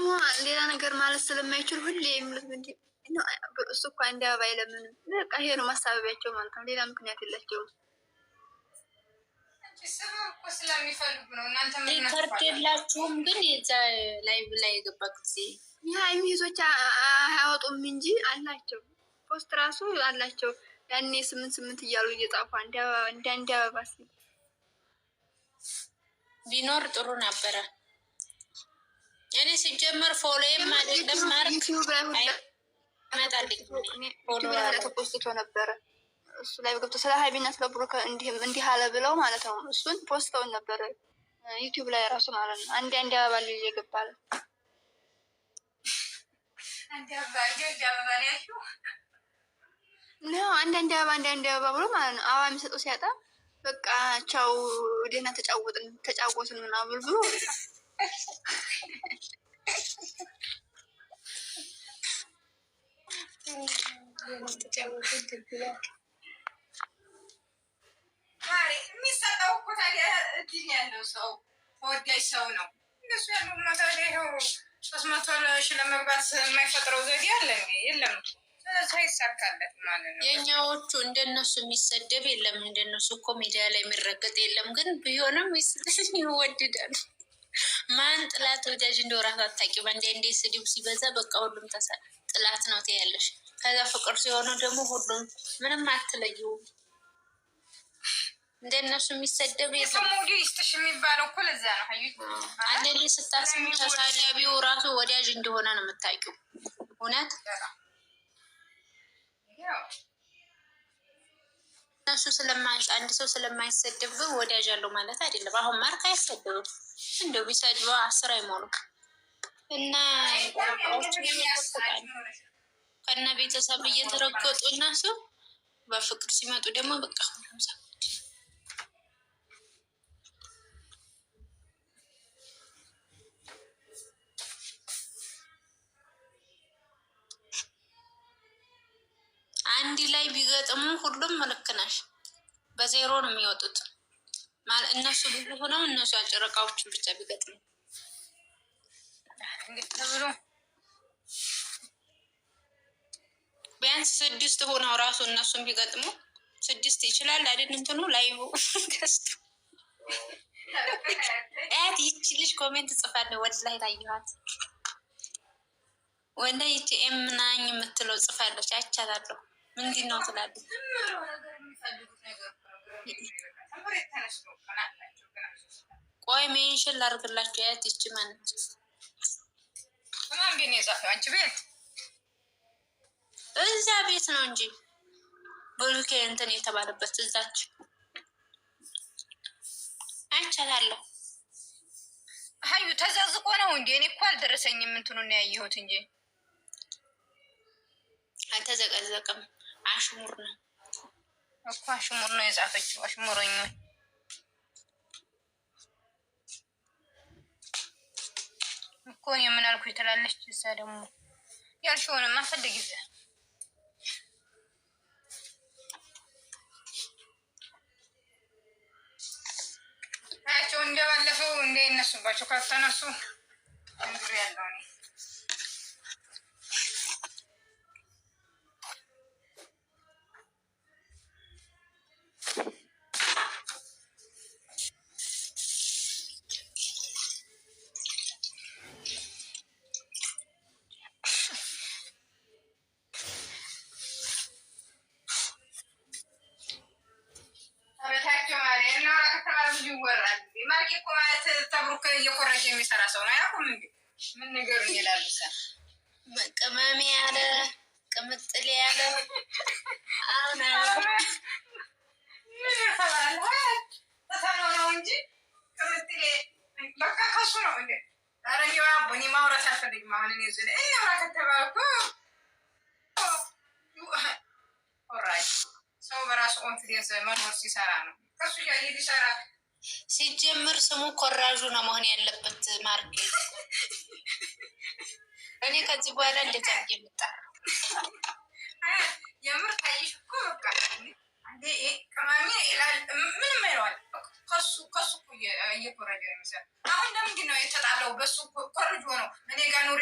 ደግሞ ሌላ ነገር ማለት ስለማይችል ሁሌ የሚሉት ምንድን ነው? እሱ እኮ አንድ አበባ አይለምንም። በቃ ይሄ ነው ማሳበቢያቸው ማለት ነው። ሌላ ምክንያት የላቸውም። ስለሚፈልጉ ነው። እናንተ ሪከርድ የላችሁም ግን የዛ ላይቭ ላይ የገባ ጊዜ የሀይሚ ይዞች አያወጡም እንጂ አላቸው። ፖስት ራሱ አላቸው። ያኔ 8 እያሉ እየጻፉ እንደ አንድ አበባ ሲል ቢኖር ጥሩ ነበረ። እኔ ሲጀመር ፎሎዬም አይደለም ማርክ ተፖስቶ ነበረ። እሱ ላይ ገብቶ ስለ ሀይሚና ስለ ብሩክ እንዲህ አለ ብለው ማለት ነው። እሱን ፖስተውን ነበረ ዩቲዩብ ላይ ራሱ ማለት ነው። አንድ አበባ ልጅ ይገባል። አንድ አበባ ብሎ ማለት ነው። አበባ የሚሰጠው ሲያጣ በቃ ቻው ደህና ተጫወትን ምናምን ብሎ የሚሰጠው እኮ ታዲያ እድል ያለው ሰው ተወዳጅ ሰው ነው። እንደሱ ያለው ታዲያ ይኸው 300 ሺህ ለመግባት የማይፈጥረው ዘዴ አለ እንዴ? የለም። ስለዚህ አይሳካለት ማለት ነው። የኛዎቹ እንደነሱ የሚሰደብ የለም። እንደነሱ እኮ ሚዲያ ላይ የሚረገጥ የለም። ግን ቢሆንም ይወድዳሉ። ማን ጥላት ወዳጅ እንደው ራሱ አታውቂም። አንዴ ስድብ ሲበዛ በቃ ሁሉም ጥላት ነው ትያለሽ። ከዛ ፍቅር ሲሆኑ ደግሞ ሁሉም ምንም አትለዩም። እንደነሱ የሚሰደብ የለም። ሞዴሊስትሽ የሚባለው እኮ ለዛ ነው። አንዴ ስታስሙ ተሳዳቢው ራሱ ወዳጅ እንደሆነ ነው የምታውቂው። እውነት እነሱ አንድ ሰው ስለማይሰደብ ወዳጅ አለው ማለት አይደለም። አሁን ማርክ አይሰደብም። እንደው ቢሰድበው 10 አይሞሉም። እና ከነ ቤተሰብ እየተረገጡ እነሱ በፍቅር ሲመጡ ደግሞ በቃ ሁሉም ሰው አንድ ላይ ቢገጥሙ ሁሉም ልክ ነሽ። በዜሮ ነው የሚወጡት። እነሱ ብዙ ሆነው እነሱ ያጨረቃዎችን ብቻ ቢገጥሙ ተብሎ ቢያንስ 6 ሆነው ራሱ እነሱን ቢገጥሙ 6 ይችላል አይደል? እንትኑ ላይቭ ከስቱ ይቺ ልጅ ኮሜንት ጽፋለሁ። ወላሂ ታየኋት ወንዳ ይቺ ኤምናኝ የምትለው ጽፋለች። አይቻታለሁ። ምንድን ነው ትላለች? ቆይ ሜንሽን ላድርግላችሁ። ያት ይቺ ማነች? ማን ቤት የጻፈው? አንቺ ቤት? እዛ ቤት ነው እንጂ ብሩኬ እንትን የተባለበት እዛች አይቻታለሁ። ሀዩ ተዘዝቆ ነው እንዴ? እኔ እኮ አልደረሰኝም። እንትኑን ያየሁት እንጂ አልተዘቀዘቅም። አሽሙር ነው እኮ አሽሙር ነው የጻፈችው። አሽሙረኛ እኮ የምን አልኩ ትላለች። እዛ ደግሞ ያልሽውንማ ፈልጊ። አያቸው እንደባለፈው እንዳይነሱባቸው ካልተነሱ እንግዲህ ያለው ነው። ይወራል ማርኬ እኮ ማለት ተብሩክ እየኮረጀ የሚሰራ ሰው ነው። ያቁም እንዴ ምን ነገር ይላል? ቅመሜ ያለ ቅምጥሌ ያለ አሁን ምን ይፈላል? ተሳኖ እንጂ ቅምጥሌ በቃ ከሱ ነው እንዴ? አረኛው አቦኒ ማውራት አልፈልግም። አሁን እኔ ዘለ እኔ ከተባልኩ ኦራይት ሰው በራሱ ኮንፊደንስ መኖር ሲሰራ ነው። ከሱ ጋር ይሰራ ሲጀምር ስሙ ኮራዡ ነው መሆን ያለበት። ማርኬት እኔ ከዚህ በኋላ እንደዛ የምጠራው የምር ታይሽ እኮ በቃ እንዴ ቅመሜ ይላል። ምንም አይለዋል። ከሱ እየኮረጀ ነው የሚሰራ። አሁን ለምንድን ነው የተጣለው? በሱ ኮርጆ ነው እኔ ጋር ኑሪ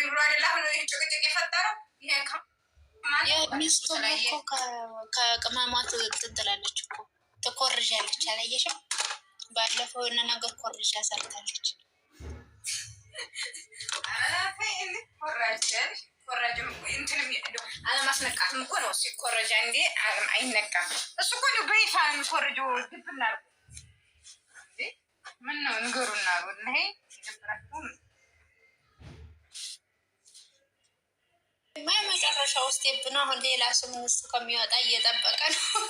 ሚስቱም እኮ ከቅመሟ ትጥላለች እኮ ትኮርዣለች። አላየሽም? ባለፈው የሆነ ነገር ኮርዣ ሰርታለች። አለማስነቃትም እኮ ነው ሲኮረጃ እንዴ አይነቃም። እሱ እኮ ነው በይፋ የሚኮርጀው። ድብና ምን ነው ንገሩና ይሄ መጨረሻ ውስጥ የብና አሁን ሌላ ስሙ ውስጥ ከሚወጣ እየጠበቀ ነው።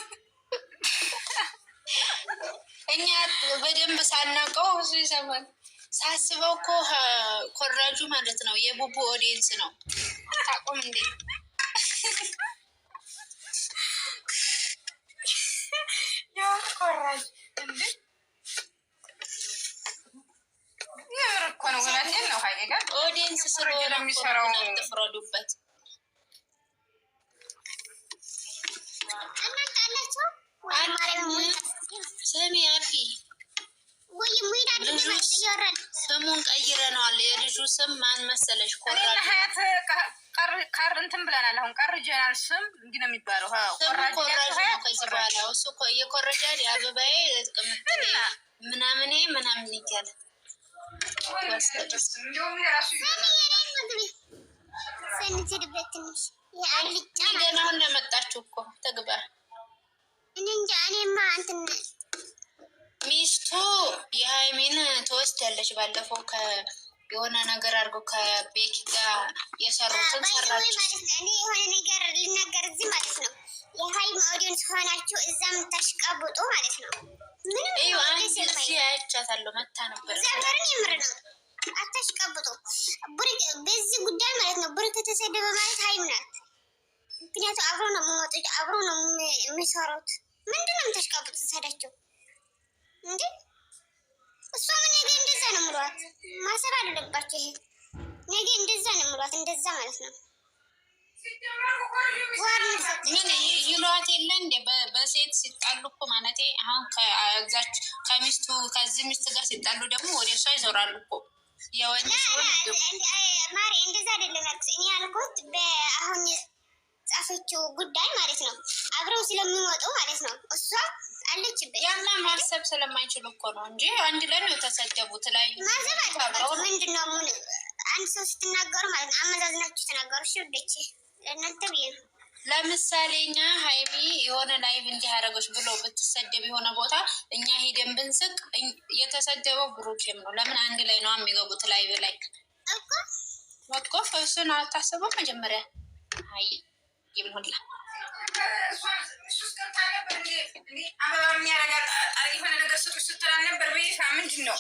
እኛ በደንብ ሳናውቀው እሱ ይሰማል። ሳስበው እኮ ኮራጁ ማለት ነው የቡቡ ኦዲየንስ ነው። ታቆም እንዴ ያው ኮራጅ እንዴ የምር እኮ ነው። እውነቴን ነው። ሀይሌ ጋር ኦዲየንስ ስለሆነ የሚሰራው ትፍረዱበት። ስሚ አቢ ስሙን ቀይረነዋል። የልጁ ስም ማን መሰለሽ? ኮራጅ እንትን ብለናል። አሁን ቀርጀናል። ስም እንዲህ ነው የሚባለው። ኮራጅ ነው ከዚህ በኋላ እሱ እየኮረጃል። የአበባዬ ቅምጥሌ ምናምኔ ምናምን እያለ ገና አሁን ያመጣችሁ እኮ ተግባር ሚስቱ የሀይሚን ትወስዳለች። ባለፈው የሆነ ነገር አድርገው ከቤኪ ጋር የሰሩትን ሰራች። እኔ የሆነ ነገር ልናገር እዚህ ማለት ነው። የሀይሚ ኦዲየንስ ሆናችሁ እዛ የምታሽቃብጡ ማለት ነው። ምንም አይቻታለሁ መታ ነበር። ዘበርን የምር ነው። አታሽቃብጡ በዚህ ጉዳይ ማለት ነው። ብሩክ ከተሰደበ ማለት ሀይሚ ናት። ምክንያቱም አብሮ ነው የሚወጡት፣ አብሮ ነው የሚሰሩት። ምንድነው የምታሽቃብጡ? ተሳዳቸው እንዴ እሷ ምን ነገ እንደዛ ነው ምሏት ማሰብ አለባቸው። ይሄ ነገ እንደዛ ነው ምሏት፣ እንደዛ ማለት ነው። ምን ይሏት የለ እንደ በሴት ሲጣሉ እኮ ማለቴ አሁን ከዛች ከሚስቱ ከዚህ ሚስት ጋር ሲጣሉ ደግሞ ወደ እሷ ይዞራሉ እኮ የወንድ ማሪ እንደዛ አይደለም ያልኩት እኔ ያልኩት በአሁን ጻፈችው ጉዳይ ማለት ነው። አብረው ስለሚወጡ ማለት ነው። እሷ አለችበት ያና ማሰብ ስለማይችሉ እኮ ነው እንጂ አንድ ላይ ነው የተሰደቡት። ላይ ማዘባቸው ምንድነው? አንድ ሰው ስትናገሩ ማለት ነው አመዛዝናችሁ ተናገሩ። ሽርደች ለእናንተ ብዬ ነው። ለምሳሌ እኛ ሀይሚ የሆነ ላይቭ እንዲህ አደረገች ብሎ ብትሰደብ የሆነ ቦታ እኛ ሄደን ብንስቅ የተሰደበው ብሩኬም ነው። ለምን አንድ ላይ ነው የሚገቡት ላይቭ ላይ እኮ እሱን አታስበው መጀመሪያ አይ ይሞላ የሆነ ነገር ስጡ ስትላል ነበር። በይፋ ምንድን ነው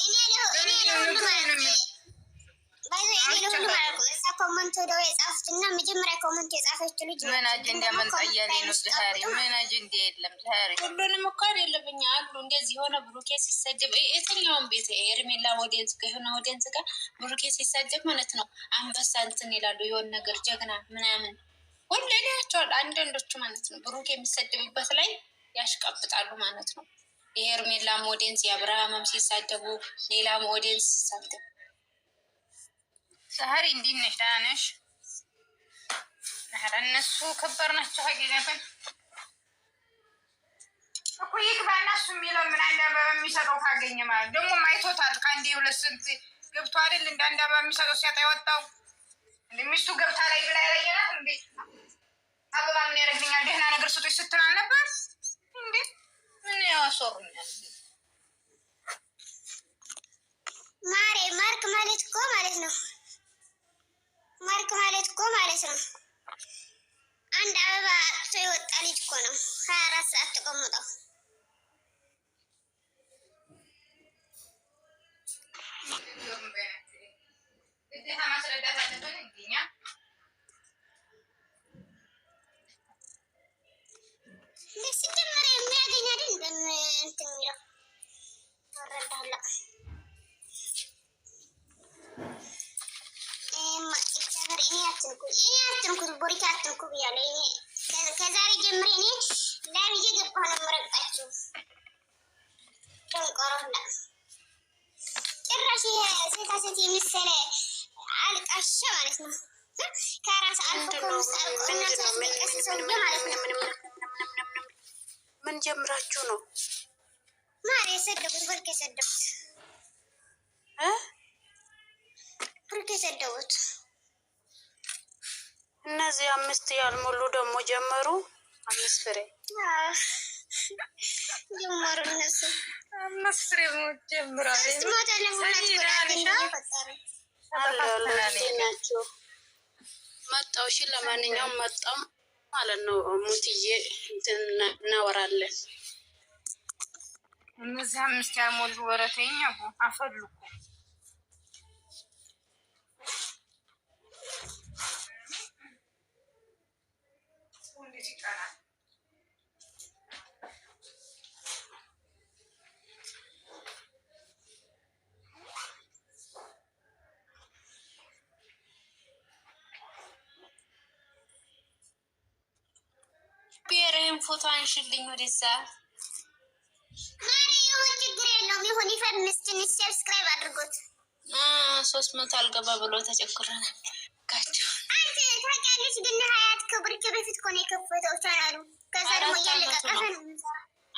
ኮመንት ወደው የጻፉትና መጀመሪያ ኮመንት የጻፈችው ልጅ ምን አጀንዳ መንጠያሌ ነው? ዛሬ ምን አጀንዳ የለም። ዛሬ ሁሉንም እኮ የለብኛ አሉ እንደዚህ የሆነ ብሩኬ ሲሰደብ የትኛውን ቤት ኤርሜላ ኦዲየንስ ጋር የሆነ ኦዲየንስ ጋር ብሩኬ ሲሰደብ ማለት ነው አንበሳ እንትን ይላሉ። የሆነ ነገር ጀግና ምናምን ሁሌ ላያቸዋል። አንዳንዶቹ ማለት ነው ብሩኬ የሚሰደብበት ላይ ያሽቀብጣሉ ማለት ነው። የኤርሜላም ኦዲየንስ የአብርሃምም ሲሳደቡ ሌላም ኦዲየንስ ሲሳደቡ ሰሀሪ እንዴት ነሽ? ደህና ነሽ? ኧረ እነሱ ከባድ ናቸው። ሀቂቀትን እኮ ይግባና እሱ የሚለው ምን አንድ አበባ የሚሰጠው ካገኘ ማለት ደግሞ አይቶታል። ከአንዴ ሁለት ስንት ገብቶ አይደል እንደ አንድ አበባ የሚሰጠው ሲያጣ የወጣው ሚስቱ ገብታ ላይ ብላ ያላየናት እንዴ? አበባ ምን ያደርግልኛል ደህና ነገር ስጦች ስትላል ነበር እንዴ? ምን ያዋሰሩኛል? ማሬ ማርክ ማለት እኮ ማለት ነው። ማርክ ማለት እኮ ማለት ነው አንድ አበባ አጥቶ የወጣ ልጅ እኮ ነው። 24 ሰዓት ተቀምጠው ሲጀመር የሚያገኝ አይደል እንትን የሚለው ወረዳላ እኔ አትንኩት ቦሪካ አትንኩ ብያለሁ። ከዛሬ ጀምሬ እኔ ላይቭ እየገባሁ ነው የምረግጣችሁ። ደንቆሮላ ጭራሽ ይሄ ሴታ ሴት የመሰለ አልቃሻ ማለት ነው። ከራስ አልፎ እናት ያስለቀሰ ሰውዬ ማለት ነው። ምን ጀምራችሁ ነው? ማር የሰደቡት ብርክ የሰደቡት ብርክ የሰደቡት እነዚህ 5 ያልሞሉ ደግሞ ጀመሩ። 5 ፍሬ ጀመሩ እነሱ 5 ፍሬ ጀምሯል። ናቸው መጣው። እሺ ለማንኛውም መጣው ማለት ነው። ሙትዬ እናወራለን። እነዚህ 5 ያልሞሉ ወረተኛ አፈሉ እንዴት ይቀራል? ብሔርህን ፎቶ አንሽልኝ ወደዛ። ይሁን ችግር የለውም። ይሁን ይፈምስ። ትንሽ ሰብስክራይብ አድርጎት 300 አልገባ ብሎ ተቸግረናል። ጋቸው አንተ ታውቂያለሽ፣ ግን ሀያት ከብርኬ በፊት እኮ ነው የከፈተው ቻናሉ። ከዛ ደግሞ እያለቀቀፈ ነው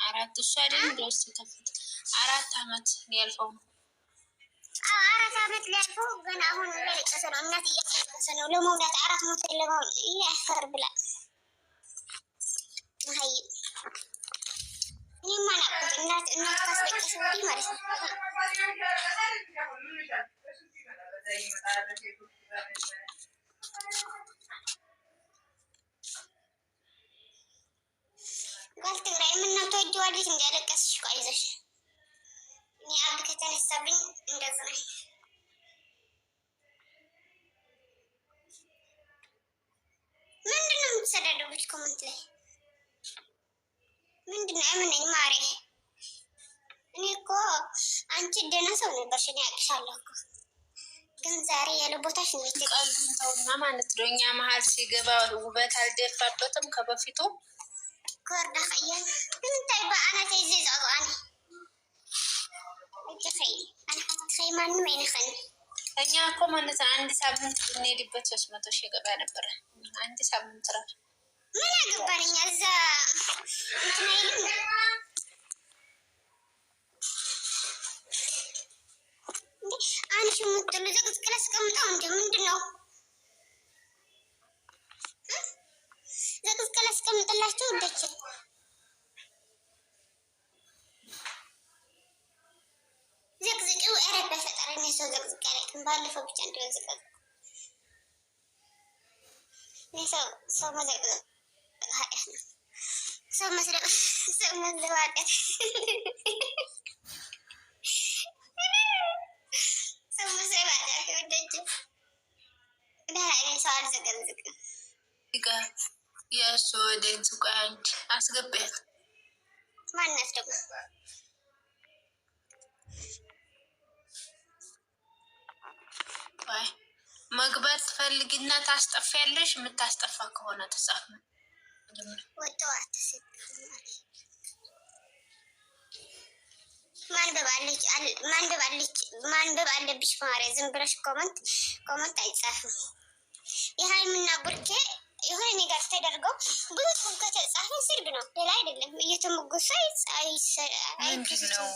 4 እሱ አይደል እንደውስ ከፈተ 4 አመት ሊያልፈው ነው። 4 አመት ሊያልፈው ግን አሁን እያለቀሰ ነው። እናት እያለቀሰ ነው ለመውላት 400 ለመውላት ያፈር ብላ ሀይ እኔማ ናቁት እናት ካስለቀሰ ወዲህ ማለት ነው። ጋል ትግራይ ምነው ተወጂዋለሽ? እንዲያለቀስሽ እኮ አይዞሽ። እኔ አብ ከተነሳብኝ እንደዚህ ነኝ። ምንድን ነው የምትሰዳደቡት ኮመንት ላይ? ምንድን ነው የምነኝ ማሬ? እኔ እኮ አንቺ ደህና ሰው ነበርሽ፣ እኔ አውቅሻለሁ እኮ ግን ዛሬ ያለ ቦታሽ ነው ቀልዱን ተውና ማለት ነው። እኛ መሀል ሲገባ ውበት አልደፋበትም ከበፊቱ كوردا خيال انتي بقى انا تيزيز اضغاني اجي خي انا خي ما نمين خني እኛ እኮ ማለት አንድ ሳምንት ብንሄድበት 300 ሺህ ገባ ነበር። አንድ ሳምንት ራሱ ምን ያገባኝ እዛ እንትናይልም አንቺ ምትሉ ዘቅዝቅ ላስቀምጠው እንዴ? ምንድነው ዘቅዝቅ ላስቀምጥላችሁ እንደች ዘቅዝቂው አረብ በፈጠረኝ ሰው ዘቅዝቅ ያለቅም ባለፈው ብቻ እንደው ዘቅዝቅ ሰው መዘቅዘቅ ኃጢአት ነው። ሰው መስረቅ ሰው መዘባጠት ሰው መስረቅ ወደጅ ሰው አልዘቀዝቅም። የእሱ ወደ ሱቃ አንድ አስገቢያት ማናት ደግሞ ወይ መግባት ትፈልጊና ታስጠፊያለሽ። የምታስጠፋ ከሆነ ተጻፍ ነው ወጣት ማንበብ አለብሽ ማርያ። ዝም ብለሽ ኮመንት አይጻፍም። የሀይሚና ቡርኬ የሆነ ነገር ተደርገው ብዙ ጽሁፍ ከተጻፈ ስድብ ነው፣ ሌላ አይደለም። እየተሞገሱ ነው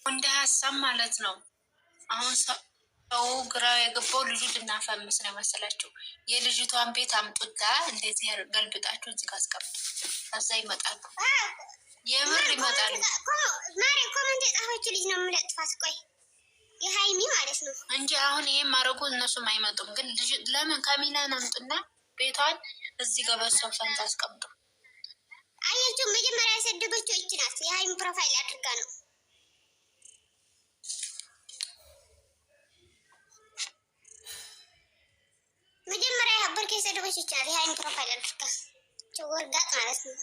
እንደ ሀሳብ ማለት ነው። አሁን ሰው ግራ የገባው ልጁ ልናፈምስ ነው መሰላችሁ። የልጅቷን ቤት አምጡታ እንደዚህ ገልብጣችሁ እዚህ ጋር አስቀምጡ። ከዛ ይመጣሉ፣ የምር ይመጣሉ። ማርያ ኮመንት የጻፈችው ልጅ ነው የምለጥፋት። ቆይ የሀይሚ ማለት ነው እንጂ አሁን ይሄም ማድረጉ እነሱም አይመጡም። ግን ለምን ካሚናን አምጡና ቤቷን እዚህ ጋር በሷ ፈንታ አስቀምጡ። አያችሁ፣ መጀመሪያ ያሰደበችው እች ናት። የሀይሚ ፕሮፋይል አድርጋ ነው መጀመሪያ ቡርኬ የሰደበችው እች ናት። የሀይሚ ፕሮፋይል አድርጋ ወርጋጥ ማለት ነው።